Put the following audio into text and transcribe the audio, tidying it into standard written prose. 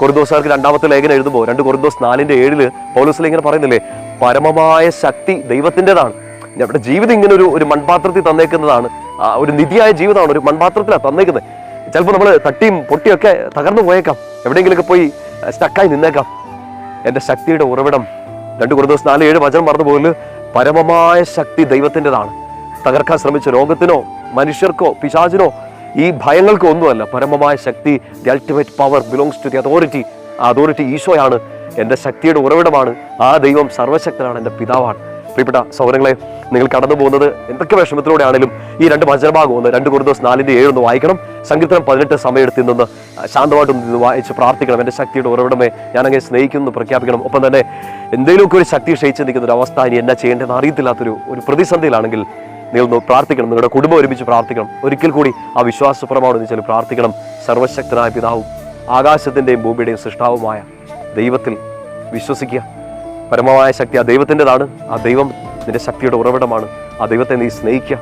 കൊരിന്തോസുകാർക്ക് രണ്ടാമത്തെ ലേഖനം എഴുതുമ്പോൾ 2 കൊരിന്തോസ് 4:7 പൗലോസ് ഇങ്ങനെ പറയുന്നില്ലേ, പരമമായ ശക്തി ദൈവത്തിൻ്റെതാണ്. നമ്മുടെ ജീവിതം ഇങ്ങനെ ഒരു മൺപാത്രത്തിൽ തന്നേക്കുന്നതാണ്, ഒരു നിധിയായ ജീവിതമാണ്, ഒരു മൺപാത്രത്തിലാണ് തന്നേക്കുന്നത്. ചിലപ്പോൾ നമ്മൾ തട്ടിയും പൊട്ടിയൊക്കെ തകർന്നു പോയേക്കാം, എവിടെയെങ്കിലുമൊക്കെ പോയി സ്റ്റക്കായി നിന്നേക്കാം. എൻ്റെ ശക്തിയുടെ ഉറവിടം 2 കൊരിന്തോസ് 4:7 വചനം പറഞ്ഞു പോലും, പരമമായ ശക്തി ദൈവത്തിൻ്റെതാണ്. തകർക്കാൻ ശ്രമിച്ച രോഗത്തിനോ മനുഷ്യർക്കോ പിശാചിനോ ഈ ഭയങ്ങൾക്കോ ഒന്നുമല്ല. പരമമായ ശക്തി, the ultimate power belongs to the authority. ആ അതോറിറ്റി ഈശോയാണ്, എൻ്റെ ശക്തിയുടെ ഉറവിടമാണ്. ആ ദൈവം സർവശക്തനാണ്, എൻ്റെ പിതാവാണ്. പ്രിയപ്പെട്ട സഹോദരങ്ങളെ, നിങ്ങൾ കടന്നു പോകുന്നത് എന്തൊക്കെ വിഷമത്തിലൂടെ ആണെങ്കിലും ഈ 2 വചനഭാഗം 2 കൊരിന്തോസ് 4:7 വായിക്കണം. സങ്കീർത്തനം 18 സമയമെടുത്ത് നിന്ന് ശാന്തമായിട്ടും നിന്ന് വായിച്ച് പ്രാർത്ഥിക്കണം. എൻ്റെ ശക്തിയുടെ ഉറവിടമേ, ഞാൻ അങ്ങനെ സ്നേഹിക്കുന്നു പ്രഖ്യാപിക്കണം. ഒപ്പം തന്നെ എന്തെങ്കിലുമൊക്കെ ഒരു ശക്തി ക്ഷയിച്ച് നിൽക്കുന്ന ഒരു അവസ്ഥ, ഇനി എന്നാ ചെയ്യേണ്ടതെന്ന് അറിയത്തില്ലാത്തൊരു പ്രതിസന്ധിയിലാണെങ്കിൽ നിങ്ങൾ പ്രാർത്ഥിക്കണം. നിങ്ങളുടെ കുടുംബം ഒരുമിച്ച് പ്രാർത്ഥിക്കണം. ഒരിക്കൽ കൂടി ആ വിശ്വാസപ്രമാണം ഒന്നിച്ച് പ്രാർത്ഥിക്കണം. സർവശക്തനായ പിതാവും ആകാശത്തിൻ്റെയും ഭൂമിയുടെയും സൃഷ്ടാവുമായ ദൈവത്തിൽ വിശ്വസിക്കുക. പരമമായ ശക്തി ആ ദൈവത്തിൻ്റെതാണ്. ആ ദൈവം നിന്റെ ശക്തിയുടെ ഉറവിടമാണ്. ആ ദൈവത്തെ നീ സ്നേഹിക്കുക.